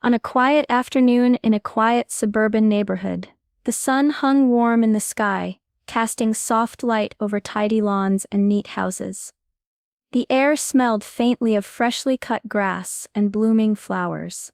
On a quiet afternoon in a quiet suburban neighborhood, the sun hung warm in the sky, casting soft light over tidy lawns and neat houses. The air smelled faintly of freshly cut grass and blooming flowers.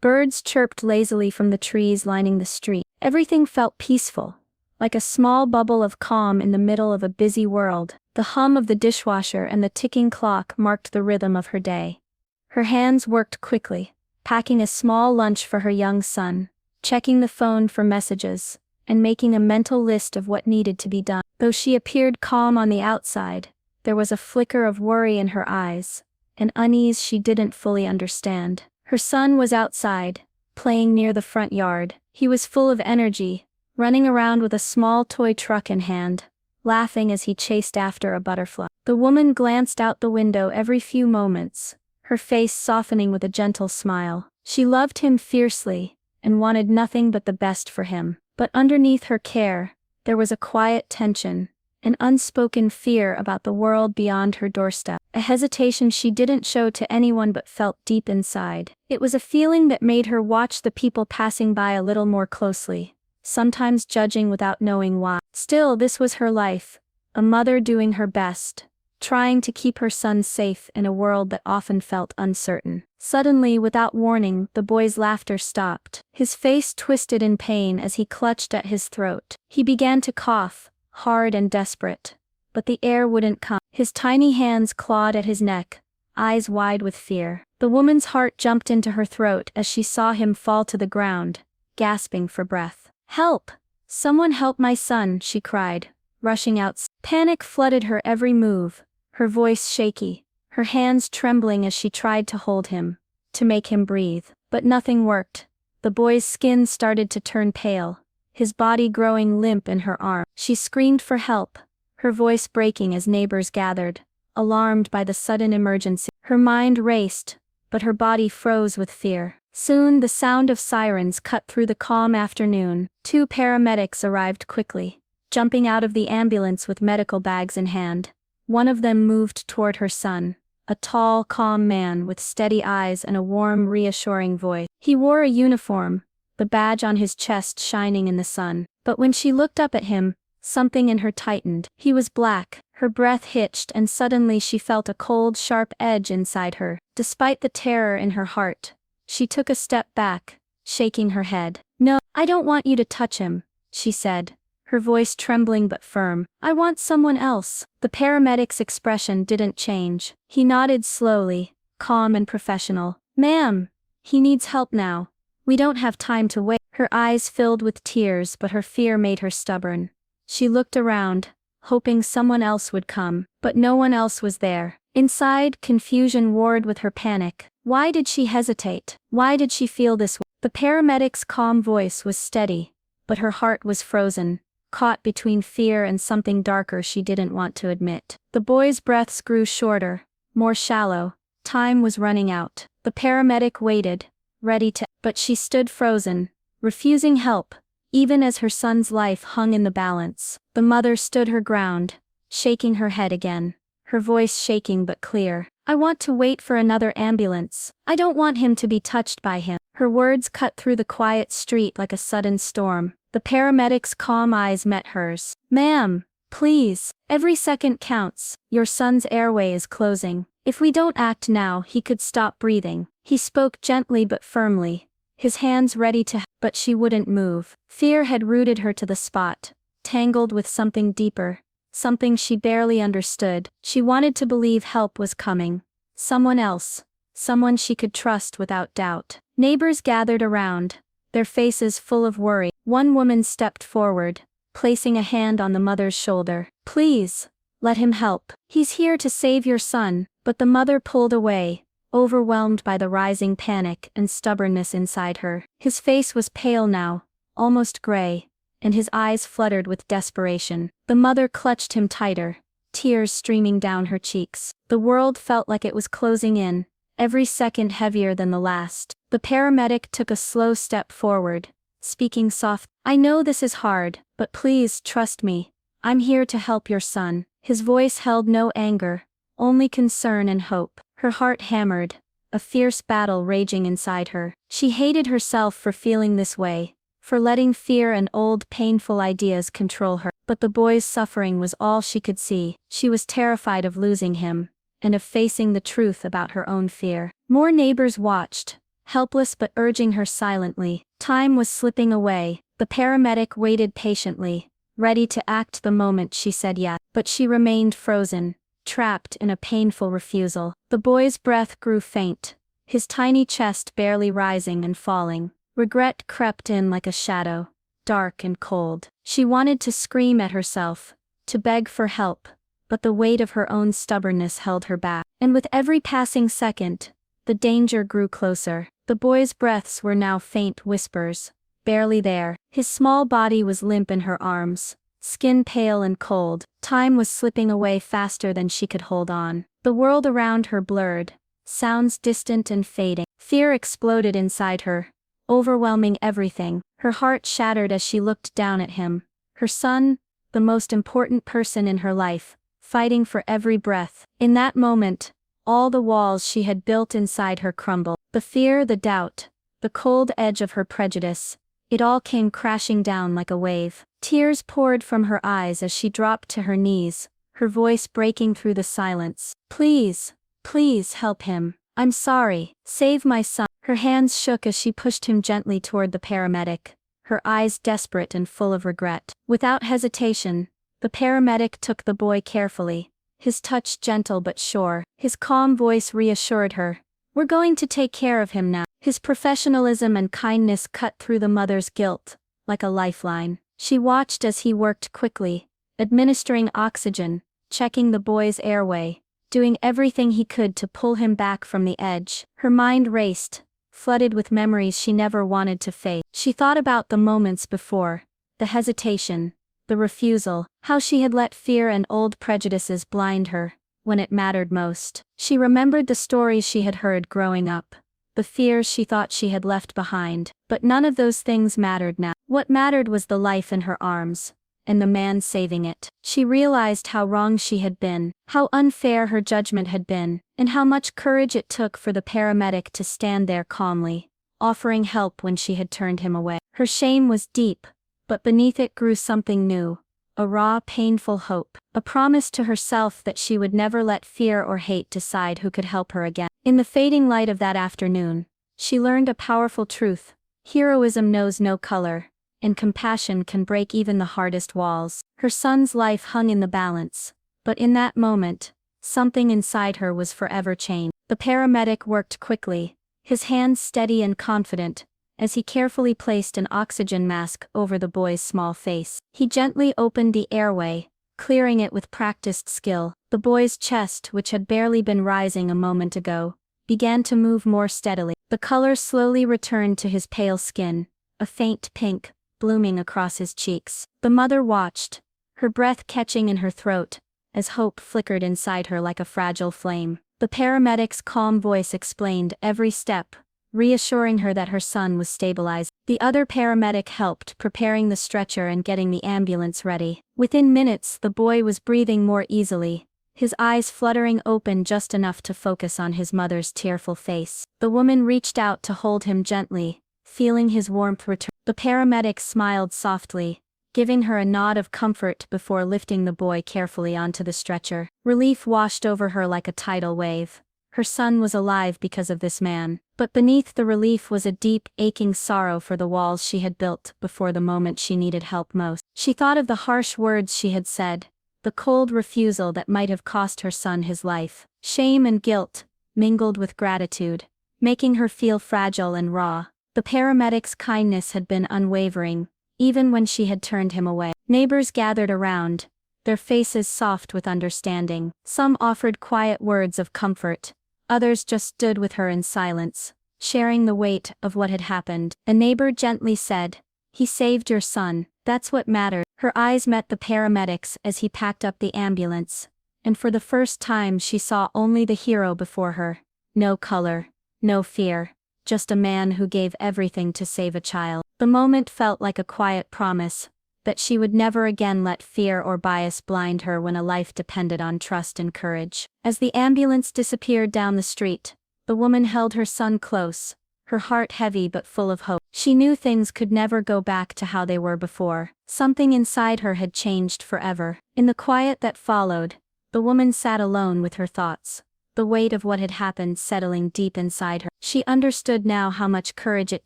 Birds chirped lazily from the trees lining the street. Everything felt peaceful, like a small bubble of calm in the middle of a busy world. The hum of the dishwasher and the ticking clock marked the rhythm of her day. Her hands worked quickly, packing a small lunch for her young son, checking the phone for messages, and making a mental list of what needed to be done. Though she appeared calm on the outside, there was a flicker of worry in her eyes, an unease she didn't fully understand. Her son was outside, playing near the front yard. He was full of energy, running around with a small toy truck in hand, laughing as he chased after a butterfly. The woman glanced out the window every few moments, her face softening with a gentle smile. She loved him fiercely, and wanted nothing but the best for him. But underneath her care, there was a quiet tension, an unspoken fear about the world beyond her doorstep, a hesitation she didn't show to anyone but felt deep inside. It was a feeling that made her watch the people passing by a little more closely, sometimes judging without knowing why. Still, this was her life, a mother doing her best, trying to keep her son safe in a world that often felt uncertain. Suddenly, without warning, the boy's laughter stopped. His face twisted in pain as he clutched at his throat. He began to cough, hard and desperate, but the air wouldn't come. His tiny hands clawed at his neck, eyes wide with fear. The woman's heart jumped into her throat as she saw him fall to the ground, gasping for breath. "Help! Someone help my son," she cried, rushing out. Panic flooded her every move, her voice shaky, her hands trembling as she tried to hold him, to make him breathe. But nothing worked. The boy's skin started to turn pale, his body growing limp in her arm. She screamed for help, her voice breaking as neighbors gathered, alarmed by the sudden emergency. Her mind raced, but her body froze with fear. Soon the sound of sirens cut through the calm afternoon. 2 paramedics arrived quickly, jumping out of the ambulance with medical bags in hand. One of them moved toward her son, a tall, calm man with steady eyes and a warm, reassuring voice. He wore a uniform, the badge on his chest shining in the sun. But when she looked up at him, something in her tightened. He was black, her breath hitched, and suddenly she felt a cold, sharp edge inside her. Despite the terror in her heart, she took a step back, shaking her head. "No, I don't want you to touch him," she said, her voice trembling but firm. "I want someone else." The paramedic's expression didn't change. He nodded slowly, calm and professional. "Ma'am, he needs help now. We don't have time to wait." Her eyes filled with tears, but her fear made her stubborn. She looked around, hoping someone else would come, but no one else was there. Inside, confusion warred with her panic. Why did she hesitate? Why did she feel this way? The paramedic's calm voice was steady, but her heart was frozen, caught between fear and something darker she didn't want to admit. The boy's breaths grew shorter, more shallow. Time was running out. The paramedic waited, ready to, but she stood frozen, refusing help, even as her son's life hung in the balance. The mother stood her ground, shaking her head again, her voice shaking but clear. "I want to wait for another ambulance. I don't want him to be touched by him." Her words cut through the quiet street like a sudden storm. The paramedic's calm eyes met hers. "Ma'am, please. Every second counts. Your son's airway is closing. If we don't act now, he could stop breathing." He spoke gently but firmly, his hands ready to help, but she wouldn't move. Fear had rooted her to the spot, tangled with something deeper, something she barely understood. She wanted to believe help was coming. Someone else. Someone she could trust without doubt. Neighbors gathered around, their faces full of worry. One woman stepped forward, placing a hand on the mother's shoulder. "Please, let him help. He's here to save your son." But the mother pulled away, overwhelmed by the rising panic and stubbornness inside her. His face was pale now, almost gray, and his eyes fluttered with desperation. The mother clutched him tighter, tears streaming down her cheeks. The world felt like it was closing in, every second heavier than the last. The paramedic took a slow step forward, speaking soft. "I know this is hard, but please trust me. I'm here to help your son." His voice held no anger, only concern and hope. Her heart hammered, a fierce battle raging inside her. She hated herself for feeling this way, for letting fear and old painful ideas control her. But the boy's suffering was all she could see. She was terrified of losing him, and of facing the truth about her own fear. More neighbors watched, helpless but urging her silently. Time was slipping away. The paramedic waited patiently, ready to act the moment she said yes. But she remained frozen, trapped in a painful refusal. The boy's breath grew faint, his tiny chest barely rising and falling. Regret crept in like a shadow, dark and cold. She wanted to scream at herself, to beg for help, but the weight of her own stubbornness held her back. And with every passing second, the danger grew closer. The boy's breaths were now faint whispers, barely there. His small body was limp in her arms, skin pale and cold. Time was slipping away faster than she could hold on. The world around her blurred, sounds distant and fading. Fear exploded inside her, overwhelming everything. Her heart shattered as she looked down at him, her son, the most important person in her life, fighting for every breath. In that moment, all the walls she had built inside her crumbled. The fear, the doubt, the cold edge of her prejudice, it all came crashing down like a wave. Tears poured from her eyes as she dropped to her knees, her voice breaking through the silence. Please, please help him. I'm sorry. Save my son. Her hands shook as she pushed him gently toward the paramedic, her eyes desperate and full of regret. Without hesitation, the paramedic took the boy carefully, his touch gentle but sure. His calm voice reassured her. We're going to take care of him now. His professionalism and kindness cut through the mother's guilt, like a lifeline. She watched as he worked quickly, administering oxygen, checking the boy's airway, doing everything he could to pull him back from the edge. Her mind raced, flooded with memories she never wanted to face. She thought about the moments before, the hesitation, the refusal, how she had let fear and old prejudices blind her when it mattered most. She remembered the stories she had heard growing up, the fears she thought she had left behind, but none of those things mattered now. What mattered was the life in her arms, and the man saving it. She realized how wrong she had been, how unfair her judgment had been, and how much courage it took for the paramedic to stand there calmly, offering help when she had turned him away. Her shame was deep, but beneath it grew something new, a raw, painful hope, a promise to herself that she would never let fear or hate decide who could help her again. In the fading light of that afternoon, she learned a powerful truth. Heroism knows no color, and compassion can break even the hardest walls. Her son's life hung in the balance, but in that moment, something inside her was forever changed. The paramedic worked quickly, his hands steady and confident, as he carefully placed an oxygen mask over the boy's small face. He gently opened the airway, clearing it with practiced skill. The boy's chest, which had barely been rising a moment ago, began to move more steadily. The color slowly returned to his pale skin, a faint pink, blooming across his cheeks. The mother watched, her breath catching in her throat, as hope flickered inside her like a fragile flame. The paramedic's calm voice explained every step, reassuring her that her son was stabilized. The other paramedic helped, preparing the stretcher and getting the ambulance ready. Within minutes, the boy was breathing more easily, his eyes fluttering open just enough to focus on his mother's tearful face. The woman reached out to hold him gently, feeling his warmth return. The paramedic smiled softly, giving her a nod of comfort before lifting the boy carefully onto the stretcher. Relief washed over her like a tidal wave. Her son was alive because of this man, but beneath the relief was a deep, aching sorrow for the walls she had built before the moment she needed help most. She thought of the harsh words she had said, the cold refusal that might have cost her son his life. Shame and guilt mingled with gratitude, making her feel fragile and raw. The paramedic's kindness had been unwavering, even when she had turned him away. Neighbors gathered around, their faces soft with understanding. Some offered quiet words of comfort, others just stood with her in silence, sharing the weight of what had happened. A neighbor gently said, "He saved your son, that's what mattered." Her eyes met the paramedic's as he packed up the ambulance, and for the first time she saw only the hero before her. No color, no fear, just a man who gave everything to save a child. The moment felt like a quiet promise, that she would never again let fear or bias blind her when a life depended on trust and courage. As the ambulance disappeared down the street, The woman held her son close, her heart heavy but full of hope. She knew things could never go back to how they were before. Something inside her had changed forever. In the quiet that followed, the woman sat alone with her thoughts, the weight of what had happened settling deep inside her. She understood now how much courage it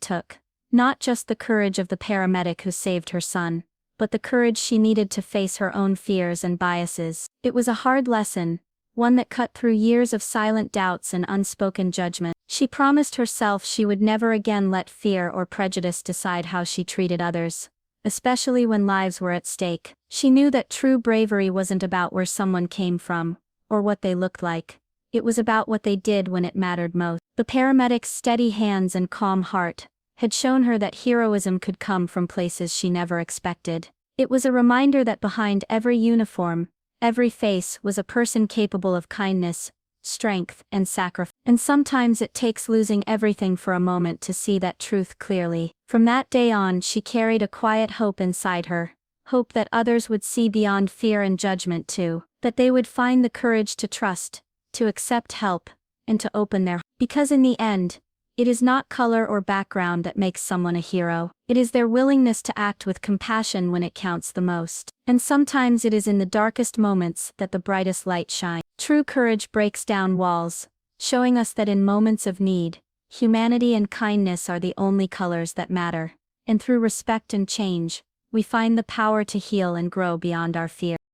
took, not just the courage of the paramedic who saved her son, but the courage she needed to face her own fears and biases. It was a hard lesson, one that cut through years of silent doubts and unspoken judgment. She promised herself she would never again let fear or prejudice decide how she treated others, especially when lives were at stake. She knew that true bravery wasn't about where someone came from, or what they looked like. It was about what they did when it mattered most. The paramedic's steady hands and calm heart had shown her that heroism could come from places she never expected. It was a reminder that behind every uniform, every face was a person capable of kindness, strength, and sacrifice. And sometimes it takes losing everything for a moment to see that truth clearly. From that day on, she carried a quiet hope inside her, hope that others would see beyond fear and judgment too, that they would find the courage to trust, to accept help, and to open their hearts. Because in the end, it is not color or background that makes someone a hero. It is their willingness to act with compassion when it counts the most. And sometimes it is in the darkest moments that the brightest light shines. True courage breaks down walls, showing us that in moments of need, humanity and kindness are the only colors that matter. And through respect and change, we find the power to heal and grow beyond our fear.